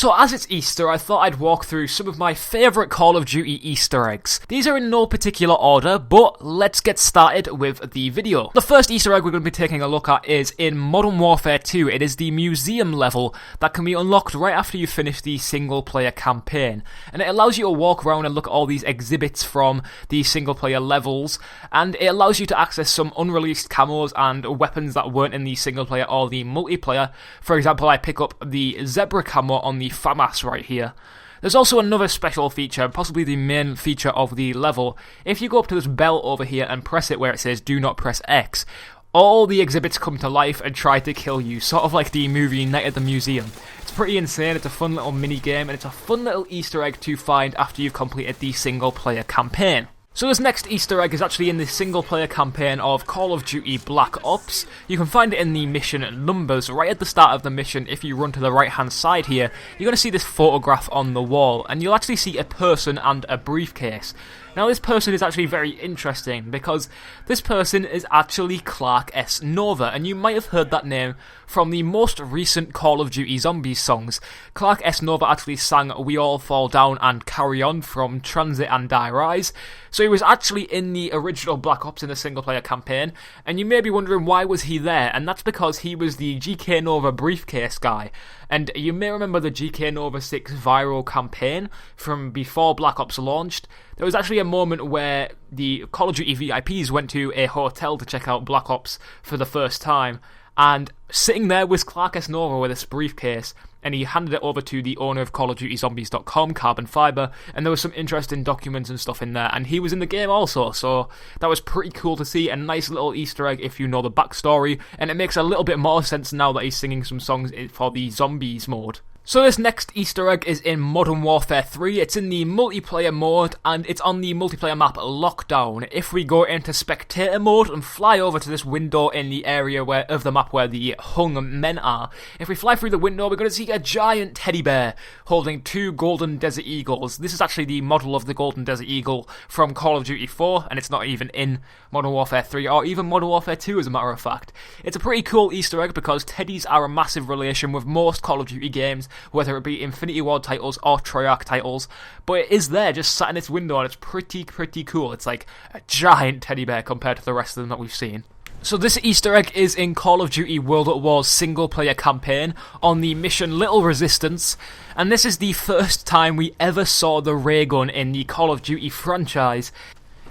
So as it's Easter, I thought I'd walk through some of my favourite Call of Duty Easter eggs. These are in no particular order, but let's get started with the video. The first Easter egg we're going to be taking a look at is in Modern Warfare 2. It is the museum level that can be unlocked right after you finish the single player campaign. And it allows you to walk around and look at all these exhibits from the single player levels, and it allows you to access some unreleased camos and weapons that weren't in the single player or the multiplayer. For example, I pick up the Zebra camo on the FAMAS right here. There's also another special feature, possibly the main feature of the level. If you go up to this bell over here and press it where it says do not press X, all the exhibits come to life and try to kill you, sort of like the movie Night at the Museum. It's pretty insane, it's a fun little mini game, and it's a fun little Easter egg to find after you've completed the single player campaign. So this next Easter egg is actually in the single player campaign of Call of Duty Black Ops. You can find it in the mission numbers. Right at the start of the mission, if you run to the right hand side here, you're going to see this photograph on the wall, and you'll actually see a person and a briefcase. Now this person is actually very interesting because this person is actually Clark S. Nova, and you might have heard that name from the most recent Call of Duty Zombies songs. Clark S. Nova actually sang We All Fall Down and Carry On from Transit and Die Rise, so he was actually in the original Black Ops in the single player campaign, and you may be wondering why was he there, and that's because he was the GK Nova briefcase guy. And you may remember the GK Nova 6 viral campaign from before Black Ops launched. There was actually a moment where the Call of Duty VIPs went to a hotel to check out Black Ops for the first time, and sitting there was Clark S. Nova with this briefcase, and he handed it over to the owner of CallOfDutyZombies.com, Carbon Fiber, and there was some interesting documents and stuff in there, and he was in the game also, so that was pretty cool to see, a nice little Easter egg if you know the backstory, and it makes a little bit more sense now that he's singing some songs for the Zombies mode. So this next Easter egg is in Modern Warfare 3, it's in the multiplayer mode, and it's on the multiplayer map Lockdown. If we go into spectator mode and fly over to this window in the area of the map where the hung men are, if we fly through the window, we're going to see a giant teddy bear holding two golden desert eagles. This is actually the model of the golden desert eagle from Call of Duty 4, and it's not even in Modern Warfare 3, or even Modern Warfare 2 as a matter of fact. It's a pretty cool Easter egg because teddies are a massive relation with most Call of Duty games, whether it be Infinity Ward titles or Treyarch titles, but it is there just sat in its window, and it's pretty cool. It's like a giant teddy bear compared to the rest of them that we've seen. So this Easter egg is in Call of Duty World at War's single player campaign on the mission Little Resistance, and this is the first time we ever saw the ray gun in the Call of Duty franchise.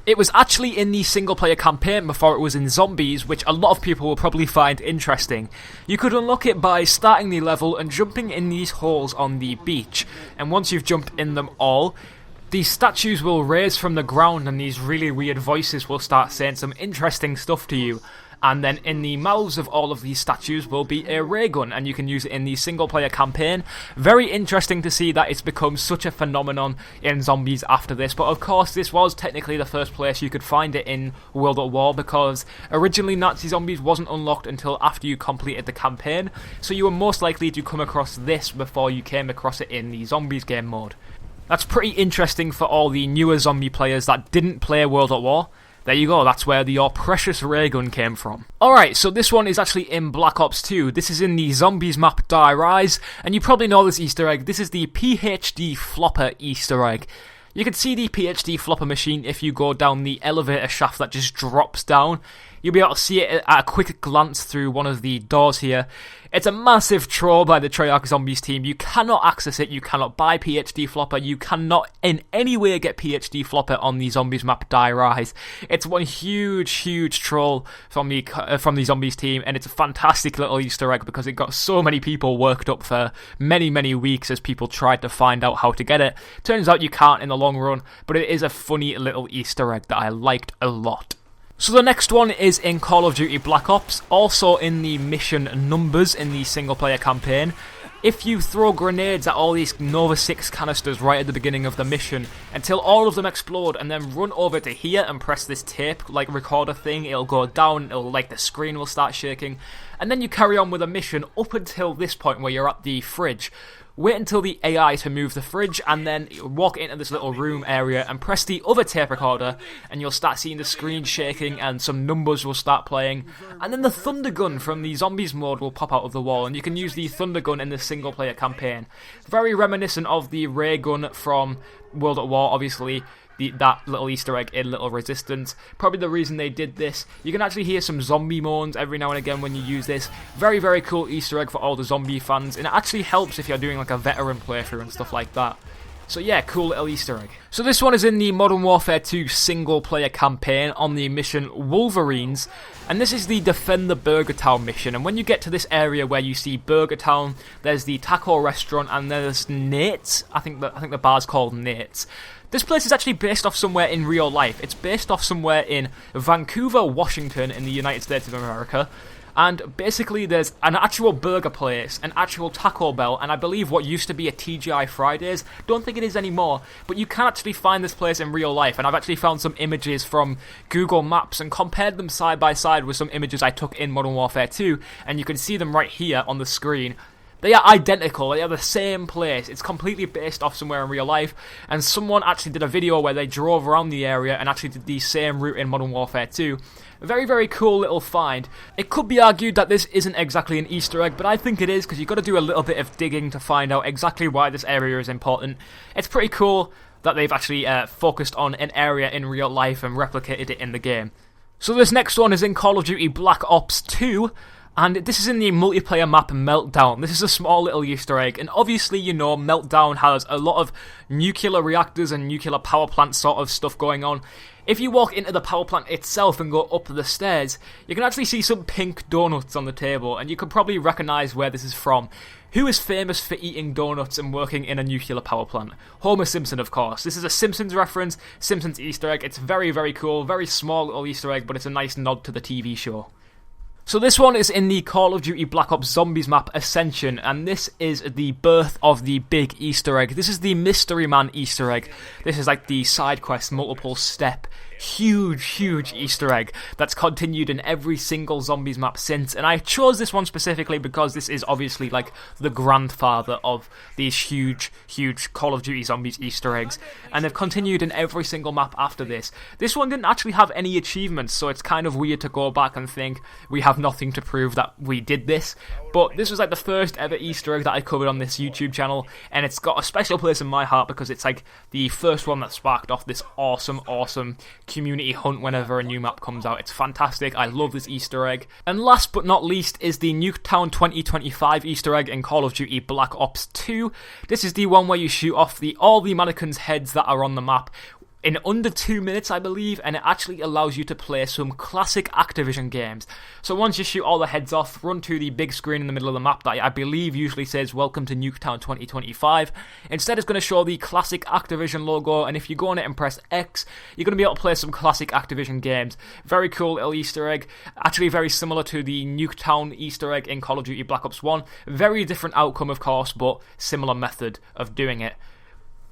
It was actually in the single-player campaign before it was in Zombies, which a lot of people will probably find interesting. You could unlock it by starting the level and jumping in these holes on the beach, and once you've jumped in them all, these statues will raise from the ground and these really weird voices will start saying some interesting stuff to you. And then in the mouths of all of these statues will be a ray gun, and you can use it in the single-player campaign. Very interesting to see that it's become such a phenomenon in Zombies after this, but of course this was technically the first place you could find it in World at War, because originally Nazi Zombies wasn't unlocked until after you completed the campaign, so you were most likely to come across this before you came across it in the Zombies game mode. That's pretty interesting for all the newer zombie players that didn't play World at War. There you go, that's where your precious ray gun came from. Alright, so this one is actually in Black Ops 2. This is in the Zombies map Die Rise, and you probably know this Easter egg. This is the PhD Flopper Easter egg. You can see the PhD Flopper machine if you go down the elevator shaft that just drops down. You'll be able to see it at a quick glance through one of the doors here. It's a massive troll by the Treyarch Zombies team. You cannot access it, you cannot buy PhD Flopper, you cannot in any way get PhD Flopper on the Zombies map Die Rise. It's one huge troll from the Zombies team, and it's a fantastic little Easter egg because it got so many people worked up for many weeks as people tried to find out how to get it. Turns out you can't in the long run, but it is a funny little Easter egg that I liked a lot. So the next one is in Call of Duty Black Ops, also in the mission numbers in the single player campaign. If you throw grenades at all these Nova 6 canisters right at the beginning of the mission until all of them explode, and then run over to here and press this tape like recorder thing, it'll go down, the screen will start shaking, and then you carry on with a mission up until this point where you're at the fridge. wait until the AI to move the fridge, and then walk into this little room area and press the other tape recorder, and you'll start seeing the screen shaking and some numbers will start playing, and then the thunder gun from the zombies mode will pop out of the wall, and you can use the thunder gun in the single player campaign. Very reminiscent of the ray gun from World at War, obviously. That little Easter egg in Little Resistance. Probably the reason they did this. You can actually hear some zombie moans every now and again when you use this. Very, very cool Easter egg for all the zombie fans, and it actually helps if you're doing like a veteran playthrough and stuff like that. So yeah, cool little Easter egg. So this one is in the Modern Warfare 2 single player campaign on the mission Wolverines, and this is the Defend the Burger Town mission. And when you get to this area where you see Burger Town, there's the taco restaurant and there's Nate's. I think the bar's called Nate's. This place is actually based off somewhere in real life. It's based off somewhere in Vancouver, Washington, in the United States of America. And basically there's an actual burger place, an actual Taco Bell, and I believe what used to be a TGI Fridays. Don't think it is anymore, but you can actually find this place in real life. And I've actually found some images from Google Maps and compared them side by side with some images I took in Modern Warfare 2. And you can see them right here on the screen. They are identical, they are the same place. It's completely based off somewhere in real life, and someone actually did a video where they drove around the area and actually did the same route in Modern Warfare 2. A very, very cool little find. It could be argued that this isn't exactly an Easter egg, but I think it is, because you've got to do a little bit of digging to find out exactly why this area is important. It's pretty cool that they've actually focused on an area in real life and replicated it in the game. So this next one is in Call of Duty Black Ops 2. And this is in the multiplayer map Meltdown. This is a small little Easter egg, and obviously, you know, Meltdown has a lot of nuclear reactors and nuclear power plant sort of stuff going on. If you walk into the power plant itself and go up the stairs, you can actually see some pink donuts on the table, and you could probably recognise where this is from. Who is famous for eating donuts and working in a nuclear power plant? Homer Simpson, of course. This is a Simpsons reference, Simpsons Easter egg. It's very, very cool, very small little Easter egg, but it's a nice nod to the TV show. So this one is in the Call of Duty Black Ops Zombies map Ascension, and this is the birth of the big Easter egg. This is the Mystery Man Easter egg. This is like the side quest multiple step huge Easter egg that's continued in every single Zombies map since, and I chose this one specifically because this is obviously like the grandfather of these huge Call of Duty Zombies Easter eggs, and they've continued in every single map after this. This one didn't actually have any achievements, so it's kind of weird to go back and think we have nothing to prove that we did this, but this was like the first ever Easter egg that I covered on this YouTube channel, and it's got a special place in my heart because it's like the first one that sparked off this awesome community hunt whenever a new map comes out. It's fantastic. I love this Easter egg. And last but not least is the Nuketown 2025 Easter egg in Call of Duty Black Ops 2. This is the one where you shoot off all the mannequins' heads that are on the map in under 2 minutes, I believe, and it actually allows you to play some classic Activision games. So once you shoot all the heads off, run to the big screen in the middle of the map that I believe usually says Welcome to Nuketown 2025. Instead, it's going to show the classic Activision logo, and if you go on it and press X, you're going to be able to play some classic Activision games. Very cool little Easter egg, actually very similar to the Nuketown Easter egg in Call of Duty Black Ops 1. Very different outcome, of course, but similar method of doing it.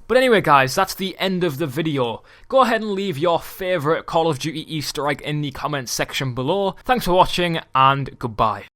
But anyway guys, that's the end of the video. Go ahead and leave your favourite Call of Duty Easter egg in the comments section below. Thanks for watching, and goodbye.